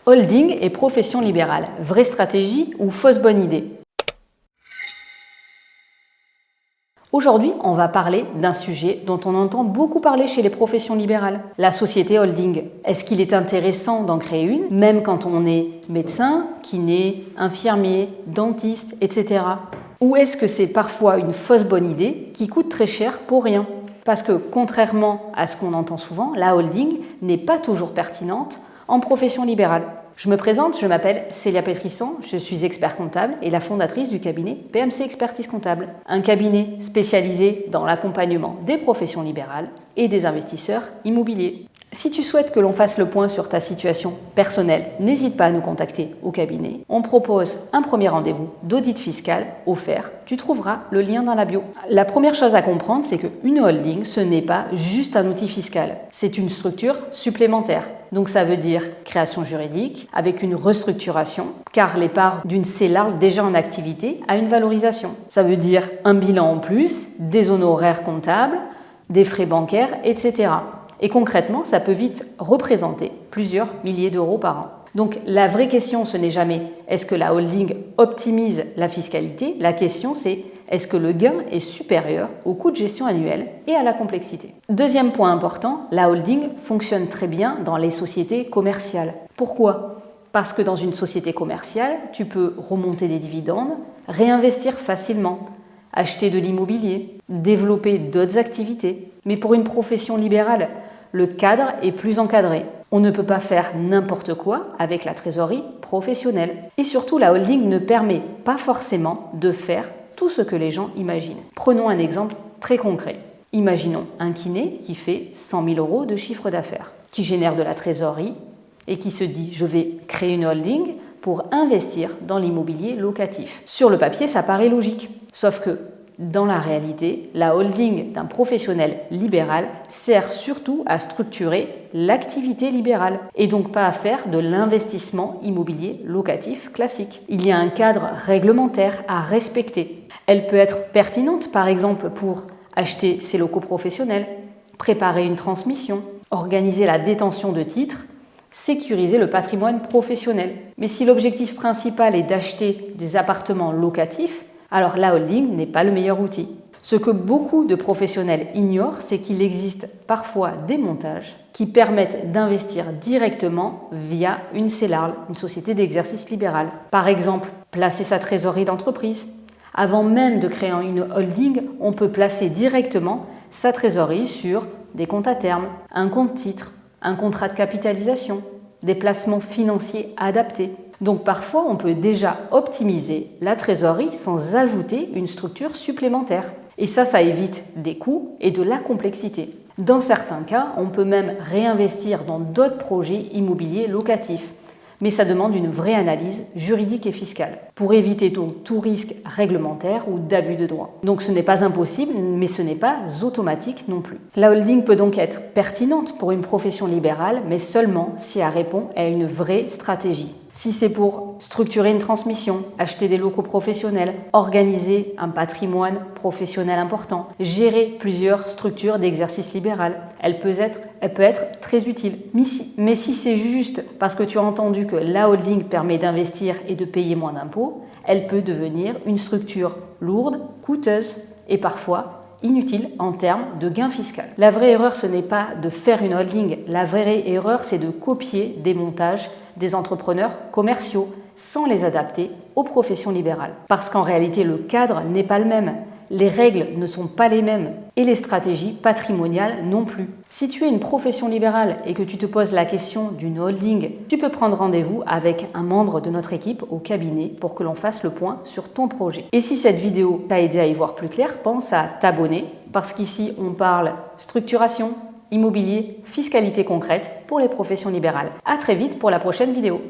Holding et profession libérale, vraie stratégie ou fausse bonne idée? Aujourd'hui, on va parler d'un sujet dont on entend beaucoup parler chez les professions libérales, la société holding. Est-ce qu'il est intéressant d'en créer une, même quand on est médecin, kiné, infirmier, dentiste, etc. Ou est-ce que c'est parfois une fausse bonne idée qui coûte très cher pour rien? Parce que contrairement à ce qu'on entend souvent, la holding n'est pas toujours pertinente en profession libérale. Je me présente, je m'appelle Célia Pétrissan, je suis expert comptable et la fondatrice du cabinet PMC Expertise Comptable, un cabinet spécialisé dans l'accompagnement des professions libérales et des investisseurs immobiliers. Si tu souhaites que l'on fasse le point sur ta situation personnelle, n'hésite pas à nous contacter au cabinet. On propose un premier rendez-vous d'audit fiscal offert. Tu trouveras le lien dans la bio. La première chose à comprendre, c'est qu'une holding, ce n'est pas juste un outil fiscal. C'est une structure supplémentaire. Donc ça veut dire création juridique avec une restructuration, car les parts d'une CELARL déjà en activité a une valorisation. Ça veut dire un bilan en plus, des honoraires comptables, des frais bancaires, etc. Et concrètement, ça peut vite représenter plusieurs milliers d'euros par an. Donc la vraie question, ce n'est jamais est-ce que la holding optimise la fiscalité? La question, c'est est-ce que le gain est supérieur au coût de gestion annuel et à la complexité? Deuxième point important, la holding fonctionne très bien dans les sociétés commerciales. Pourquoi? Parce que dans une société commerciale, tu peux remonter des dividendes, réinvestir facilement, acheter de l'immobilier, développer d'autres activités. Mais pour une profession libérale, le cadre est plus encadré. On ne peut pas faire n'importe quoi avec la trésorerie professionnelle. Et surtout, la holding ne permet pas forcément de faire tout ce que les gens imaginent. Prenons un exemple très concret. Imaginons un kiné qui fait 100 000 euros de chiffre d'affaires, qui génère de la trésorerie et qui se dit « je vais créer une holding pour investir dans l'immobilier locatif ». Sur le papier, ça paraît logique. Sauf que dans la réalité, la holding d'un professionnel libéral sert surtout à structurer l'activité libérale et donc pas à faire de l'investissement immobilier locatif classique. Il y a un cadre réglementaire à respecter. Elle peut être pertinente par exemple pour acheter ses locaux professionnels, préparer une transmission, organiser la détention de titres, sécuriser le patrimoine professionnel. Mais si l'objectif principal est d'acheter des appartements locatifs, alors la holding n'est pas le meilleur outil. Ce que beaucoup de professionnels ignorent, c'est qu'il existe parfois des montages qui permettent d'investir directement via une CELARL, une société d'exercice libéral. Par exemple, placer sa trésorerie d'entreprise. Avant même de créer une holding, on peut placer directement sa trésorerie sur des comptes à terme, un compte titre, un contrat de capitalisation, des placements financiers adaptés. Donc parfois, on peut déjà optimiser la trésorerie sans ajouter une structure supplémentaire. Et ça évite des coûts et de la complexité. Dans certains cas, on peut même réinvestir dans d'autres projets immobiliers locatifs. Mais ça demande une vraie analyse juridique et fiscale pour éviter donc tout risque réglementaire ou d'abus de droit. Donc ce n'est pas impossible, mais ce n'est pas automatique non plus. La holding peut donc être pertinente pour une profession libérale, mais seulement si elle répond à une vraie stratégie. Si c'est pour structurer une transmission, acheter des locaux professionnels, organiser un patrimoine professionnel important, gérer plusieurs structures d'exercice libéral, elle peut être très utile. Mais si c'est juste parce que tu as entendu que la holding permet d'investir et de payer moins d'impôts, elle peut devenir une structure lourde, coûteuse et parfois inutile en termes de gain fiscal. La vraie erreur, ce n'est pas de faire une holding. La vraie erreur, c'est de copier des montages des entrepreneurs commerciaux sans les adapter aux professions libérales. Parce qu'en réalité, le cadre n'est pas le même. Les règles ne sont pas les mêmes et les stratégies patrimoniales non plus. Si tu es une profession libérale et que tu te poses la question d'une holding, tu peux prendre rendez-vous avec un membre de notre équipe au cabinet pour que l'on fasse le point sur ton projet. Et si cette vidéo t'a aidé à y voir plus clair, pense à t'abonner parce qu'ici on parle structuration, immobilier, fiscalité concrète pour les professions libérales. À très vite pour la prochaine vidéo.